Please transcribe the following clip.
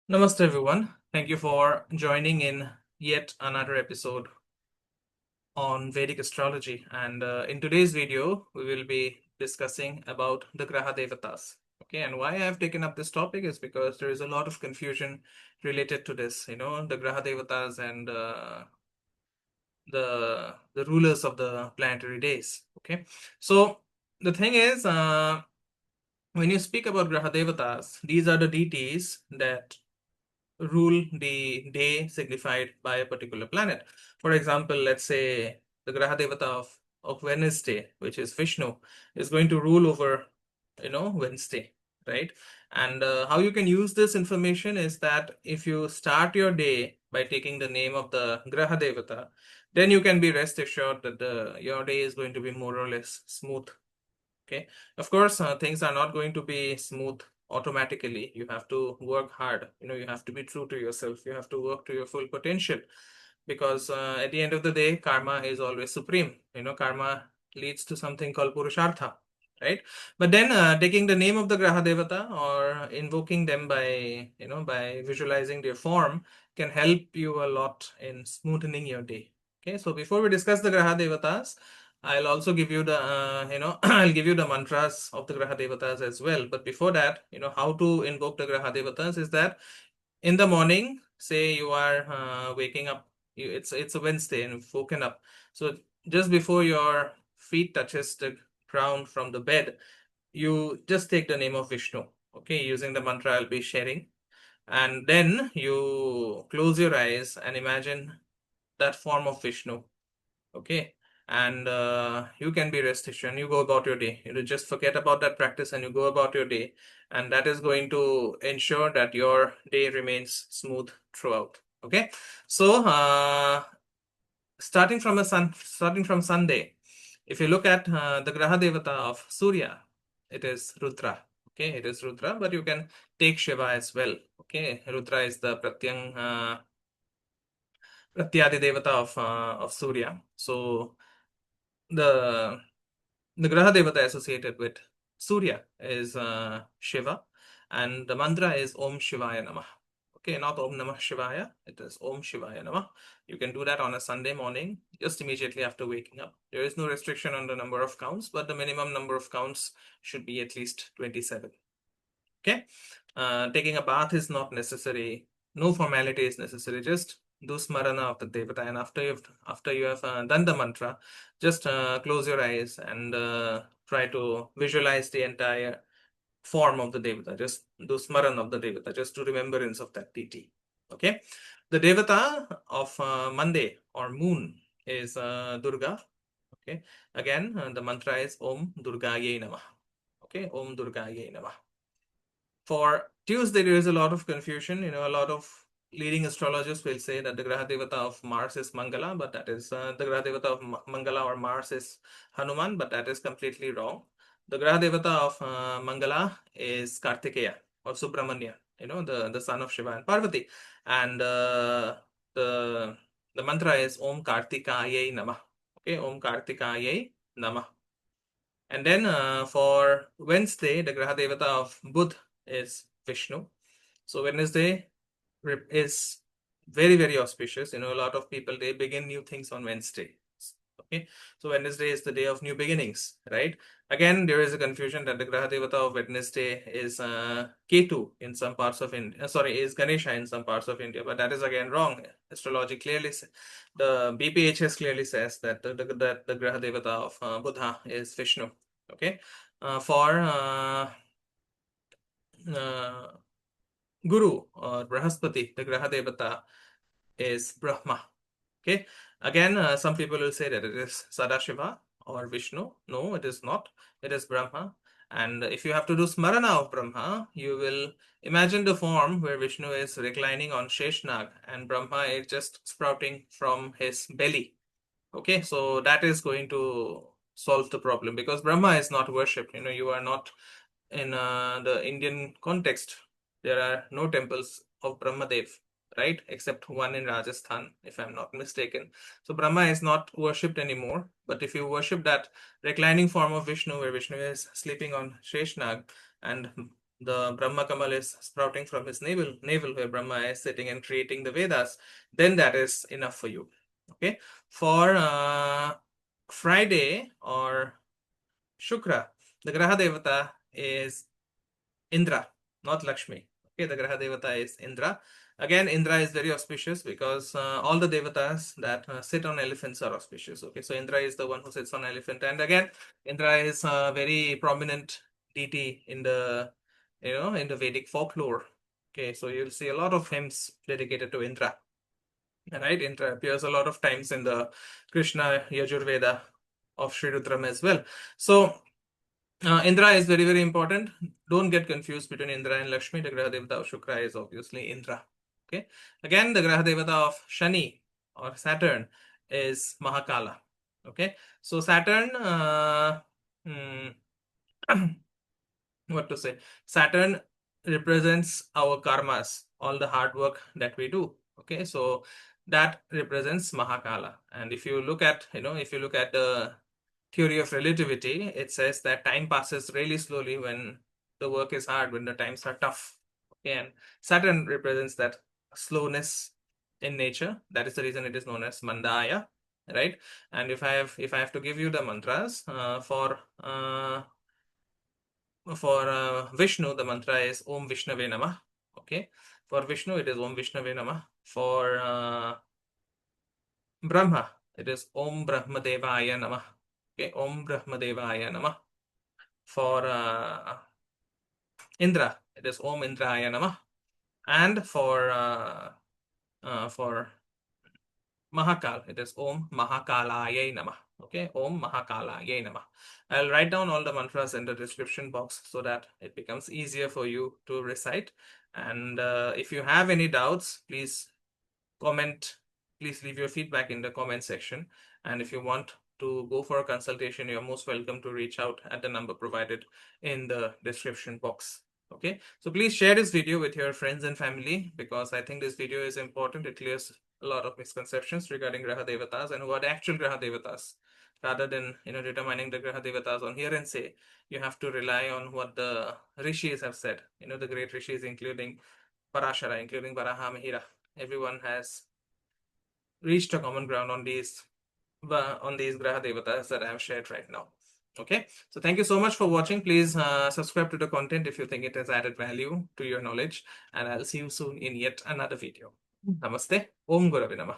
Namaste everyone. Thank you for joining in yet another episode on Vedic astrology. And in today's video, we will be discussing about the Graha Devatas. Okay, and why I have taken up this topic is because there is a lot of confusion related to this. The Graha Devatas and the rulers of the planetary days. Okay, so the thing is, when you speak about Graha Devatas, these are the deities that rule the day signified by a particular planet. For example, let's say the Graha Devata of Wednesday, which is Vishnu, is going to rule over, Wednesday, right? And how you can use this information is that if you start your day by taking the name of the Graha Devata, then you can be rest assured that your day is going to be more or less smooth. Okay, of course, things are not going to be smooth automatically. You have to work hard. You have to be true to yourself. You have to work to your full potential because at the end of the day, karma is always supreme. Karma leads to something called Purushartha, right? But then taking the name of the Graha Devata or invoking them by visualizing their form can help you a lot in smoothening your day. Okay, so before we discuss the Graha Devatas, I'll also give you I'll give you the mantras of the Graha Devatas as well. But before that, how to invoke the Graha Devatas is that in the morning, say you are waking up, it's a Wednesday and you've woken up. So just before your feet touches the ground from the bed, you just take the name of Vishnu, okay, using the mantra I'll be sharing. And then you close your eyes and imagine that form of Vishnu. Okay, and you can be rest assured and you go about your day. Just forget about that practice and you go about your day, and that is going to ensure that your day remains smooth throughout. Okay, so starting from Sunday, if you look at the Graha Devata of Surya, it is Rudra. Okay, it is Rudra, but you can take Shiva as well. Okay, Rudra is the Pratyadi Devata of Surya. So the the Graha Devata associated with Surya is Shiva, and the mantra is Om Shivaya Namah. Okay, not Om Namah Shivaya, it is Om Shivaya Namah. You can do that on a Sunday morning, just immediately after waking up. There is no restriction on the number of counts, but the minimum number of counts should be at least 27. Okay, taking a bath is not necessary, no formality is necessary, just do smarana of the devata, and after you have done the mantra, just close your eyes and try to visualize the entire form of the devata. Just do smarana of the devata, just to remembrance of that deity. Okay, the devata of Monday or moon is Durga. Okay, again the mantra is Om DURGAAYEI Namah. Okay, Om DURGAAYEI Namah. For Tuesday, there is a lot of confusion. A lot of leading astrologers will say that the Graha Devata of Mars is Mangala, but that is the Graha Devata of Mangala or Mars is Hanuman, but that is completely wrong. The Graha Devata of Mangala is Kartikeya or Subramanya, the son of Shiva and Parvati. And the mantra is Om Kartikayei Namah. Okay, Om Kartikayei Namah. And then for Wednesday, the Graha Devata of Budh is Vishnu. So Wednesday is very, very auspicious. A lot of people, they begin new things on Wednesday. Okay, so Wednesday is the day of new beginnings, right? Again, there is a confusion that the Graha Devata of Wednesday is Ketu in some parts of India. Sorry, is Ganesha in some parts of India, but that is again wrong. Astrology clearly, the BPHS clearly says that the Graha Devata of Buddha is Vishnu. Okay, for Guru or Brahaspati, the Graha Devata is Brahma. Okay, again, some people will say that it is Sadashiva or Vishnu. No, it is not. It is Brahma. And if you have to do Smarana of Brahma, you will imagine the form where Vishnu is reclining on Sheshnag and Brahma is just sprouting from his belly. Okay, so that is going to solve the problem because Brahma is not worshipped. You are not in the Indian context. There are no temples of Brahmadev, right? Except one in Rajasthan, if I'm not mistaken. So Brahma is not worshipped anymore. But if you worship that reclining form of Vishnu, where Vishnu is sleeping on Sheshnag and the Brahma Kamal is sprouting from his navel where Brahma is sitting and creating the Vedas, then that is enough for you. Okay. For Friday or Shukra, the Graha Devata is Indra, not Lakshmi. Okay, the Graha Devata is Indra. Again, Indra is very auspicious because all the devatas that sit on elephants are auspicious. Okay, so Indra is the one who sits on elephant, and again, Indra is a very prominent deity in the in the Vedic folklore. Okay, so you'll see a lot of hymns dedicated to Indra. Right, Indra appears a lot of times in the Krishna Yajurveda of Sri Rudram as well. So Indra is very, very important. Don't get confused between Indra and Lakshmi. The Graha Devata of Shukra is obviously Indra. Okay. Again, the Graha Devata of Shani or Saturn is Mahakala. Okay. So Saturn, what to say? Saturn represents our karmas, all the hard work that we do. Okay. So that represents Mahakala. And if you look at, if you look at the theory of relativity, it says that time passes really slowly when the work is hard, when the times are tough. Okay, and Saturn represents that slowness in nature. That is the reason it is known as Mandaya, right? And if I have to give you the mantras for Vishnu, the mantra is Om Vishnave Namah. Okay, for Vishnu it is Om Vishnave Namah. For Brahma it is Om Brahma Devaya Namah. Okay, Om Brahma Devaya Namah. For Indra, it is Om Indraaya Namah. And for Mahakal, it is Om Mahakalayei Namah. Okay, Om Mahakalayei Namah. I'll write down all the mantras in the description box so that it becomes easier for you to recite. And if you have any doubts, please comment. Please leave your feedback in the comment section. And if you want to go for a consultation, you're most welcome to reach out at the number provided in the description box. Okay, so please share this video with your friends and family because I think this video is important. It clears a lot of misconceptions regarding Graha Devatas and what actual Graha Devatas. Rather than determining the Graha Devatas on here and say, you have to rely on what the rishis have said. The great rishis, including Parashara, including Varaha Mihira. Everyone has reached a common ground on these Graha Devatas that I have shared right now. Okay, so thank you so much for watching. Please subscribe to the content if you think it has added value to your knowledge, and I'll see you soon in yet another video. Namaste. Om Gurave Namah.